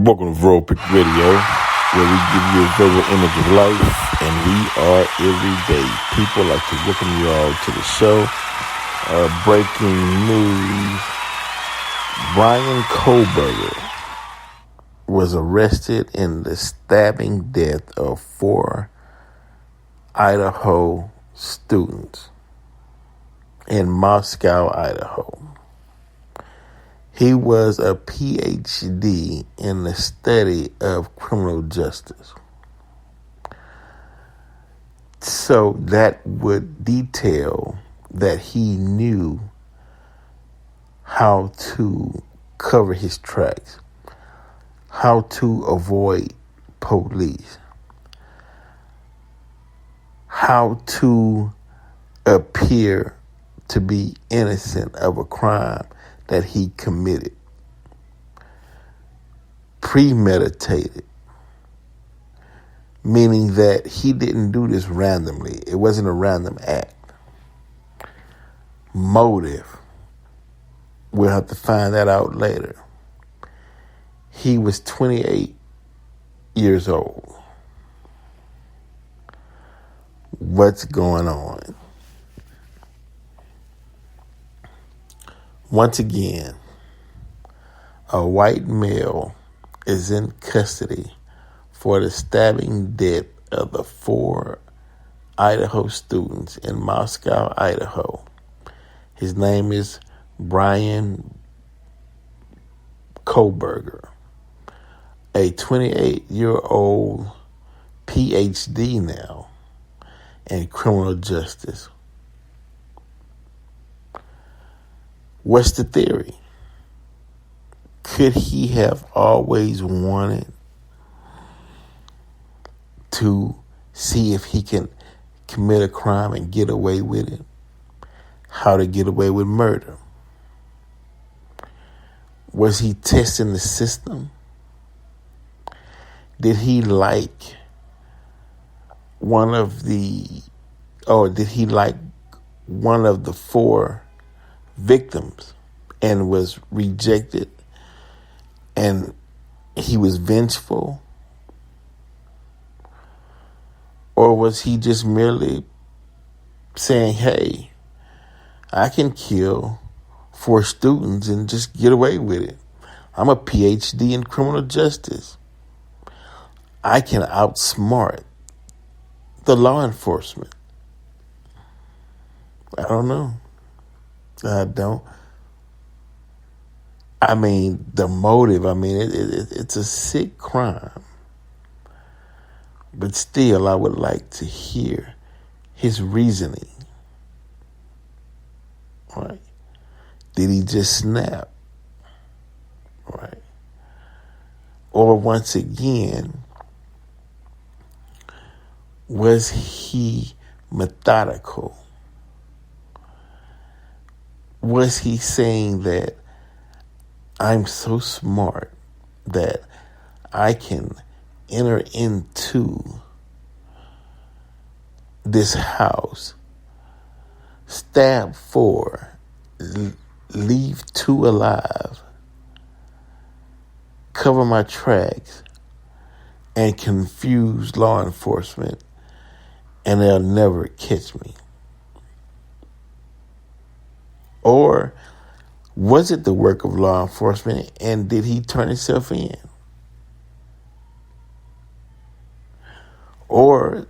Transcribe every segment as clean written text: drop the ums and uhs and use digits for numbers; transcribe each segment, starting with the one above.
Welcome to Rural Pick Radio, where we give you a verbal image of life, and we are everyday people. I'd like to welcome you all to the show. Breaking news: Bryan Kohberger was arrested in the stabbing death of 4 Idaho students in Moscow, Idaho. He was a PhD in the study of criminal justice. So that would detail that he knew how to cover his tracks, how to avoid police, how to appear to be innocent of a crime that he committed, premeditated, meaning that he didn't do this randomly. It wasn't a random act. Motive, we'll have to find that out later. He was 28 years old. What's going on? Once again, a white male is in custody for the stabbing death of the 4 Idaho students in Moscow, Idaho. His name is Bryan Kohberger, a 28-year-old PhD now in criminal justice. What's the theory? Could he have always wanted to see if he can commit a crime and get away with it? How to get away with murder? Was he testing the system? Did he like one of the 4 victims and was rejected, and he was vengeful? Or was he just merely saying, hey, I can kill 4 students and just get away with it. I'm a PhD in criminal justice. I can outsmart the law enforcement. I don't know. The motive, it's a sick crime. But still, I would like to hear his reasoning. Right? Did he just snap? Right? Or once again, was he methodical? Was he saying that I'm so smart that I can enter into this house, stab 4, leave 2 alive, cover my tracks, and confuse law enforcement, and they'll never catch me? Or was it the work of law enforcement, and did he turn himself in? Or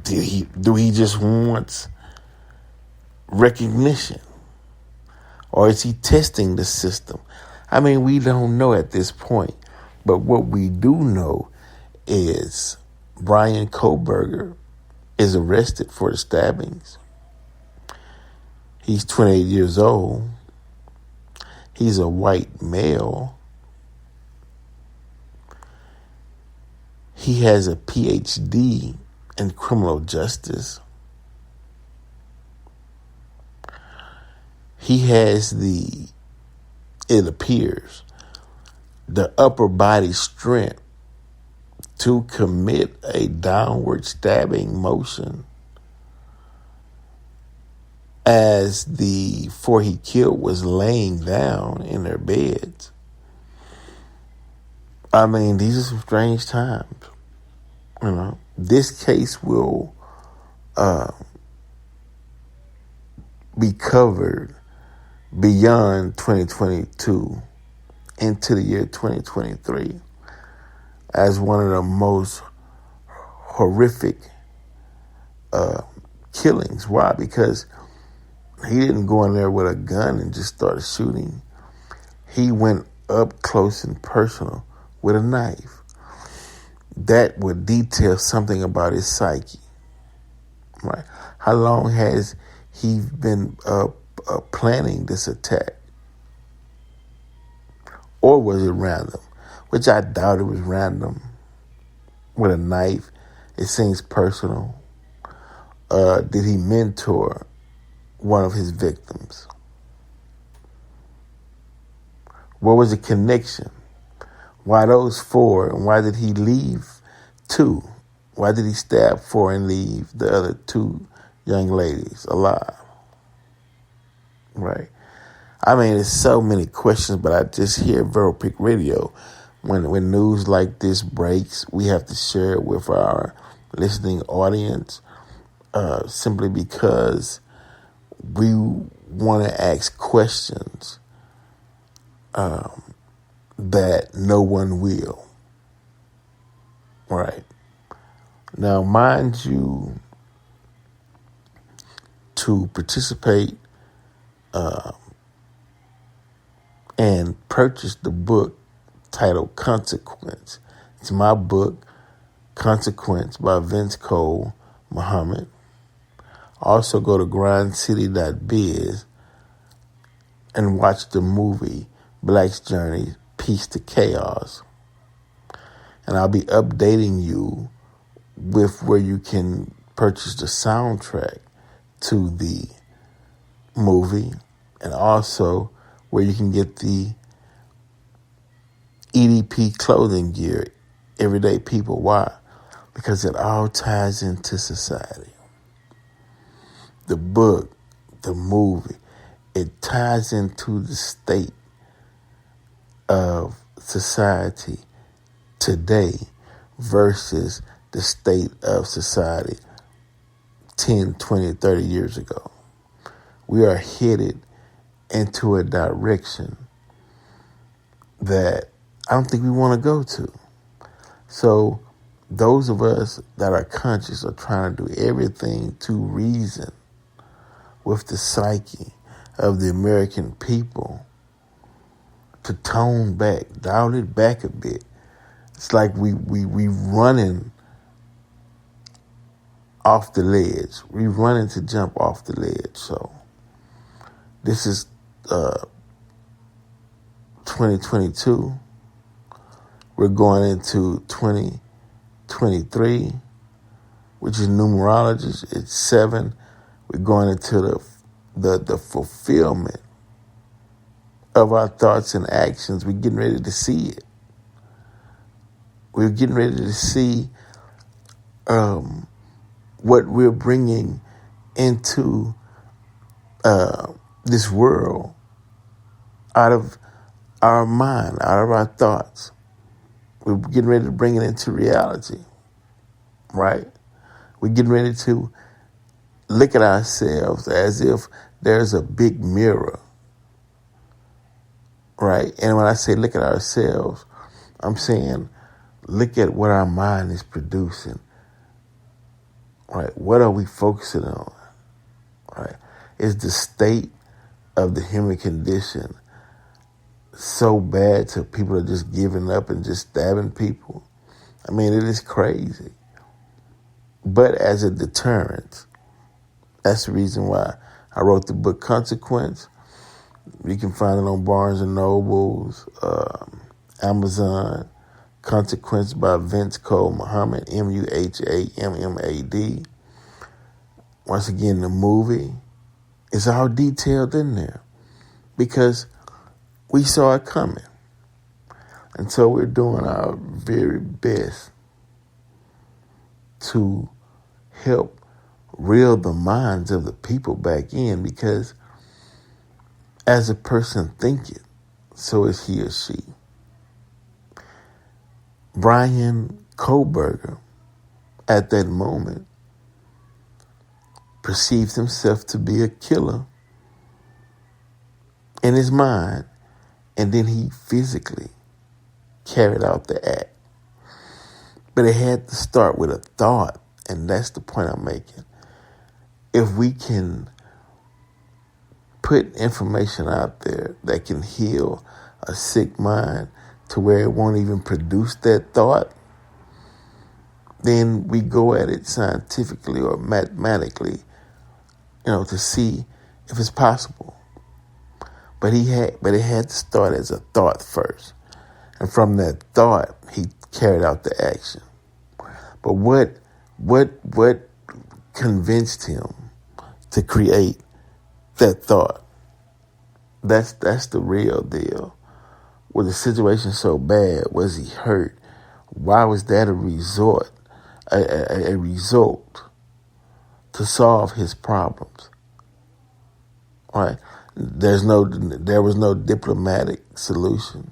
do he just want recognition? Or is he testing the system? We don't know at this point. But what we do know is Bryan Kohberger is arrested for the stabbings. He's 28 years old. He's a white male. He has a PhD in criminal justice. He has it appears, the upper body strength to commit a downward stabbing motion as the 4 he killed was laying down in their beds. I mean, these are some strange times. This case will be covered beyond 2022 into the year 2023 as one of the most horrific killings. Why? Because he didn't go in there with a gun and just started shooting. He went up close and personal with a knife. That would detail something about his psyche. Right? How long has he been planning this attack? Or was it random? Which I doubt it was random. With a knife, it seems personal. Did he mentor one of his victims? What was the connection? Why those four, and why did he leave two? Why did he stab four and leave the other two young ladies alive? Right? I mean, there's so many questions, but I just hear Vero Pick Radio. When news like this breaks, we have to share it with our listening audience simply because we want to ask questions that no one will. Right. Now, mind you, to participate and purchase the book titled Consequence. It's my book, Consequence by Vince Cole Muhammad. Also go to grindcity.biz and watch the movie Black's Journey, Peace to Chaos. And I'll be updating you with where you can purchase the soundtrack to the movie and also where you can get the EDP clothing gear, Everyday People. Why? Because it all ties into society. The book, the movie, it ties into the state of society today versus the state of society 10, 20, 30 years ago. We are headed into a direction that I don't think we want to go to. So those of us that are conscious are trying to do everything to reason with the psyche of the American people to tone back, dial it back a bit. It's like we running off the ledge. We running to jump off the ledge. So this is 2022. We're going into 2023, which is numerology. It's 7. We're going into the fulfillment of our thoughts and actions. We're getting ready to see it. We're getting ready to see what we're bringing into this world out of our mind, out of our thoughts. We're getting ready to bring it into reality, right? We're getting ready to look at ourselves as if there's a big mirror, right? And when I say look at ourselves, I'm saying look at what our mind is producing, right? What are we focusing on, right? Is the state of the human condition so bad to people are just giving up and just stabbing people? I mean, it is crazy. But as a deterrent, that's the reason why I wrote the book Consequence. You can find it on Barnes & Nobles, Amazon. Consequence by Vince Cole Muhammad, Muhammad. Once again, the movie is all detailed in there because we saw it coming. And so we're doing our very best to help reel the minds of the people back in, because as a person thinketh, so is he or she. Bryan Kohberger, at that moment, perceived himself to be a killer in his mind, and then he physically carried out the act. But it had to start with a thought, and that's the point I'm making. If we can put information out there that can heal a sick mind to where it won't even produce that thought, then we go at it scientifically or mathematically, to see if it's possible. But it had to start as a thought first. And from that thought, he carried out the action. But what convinced him to create that thought? That's the real deal. Was the situation so bad? Was he hurt? Why was that a result to solve his problems? All right. There was no diplomatic solution.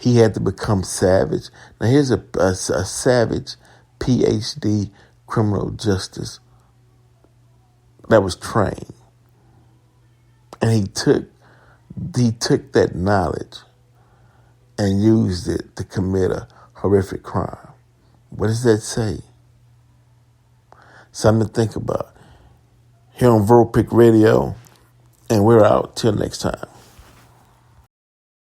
He had to become savage. Now here's a savage PhD criminal justice that was trained. And he took that knowledge and used it to commit a horrific crime. What does that say? Something to think about. Here on Verbal Pick Radio, and we're out till next time.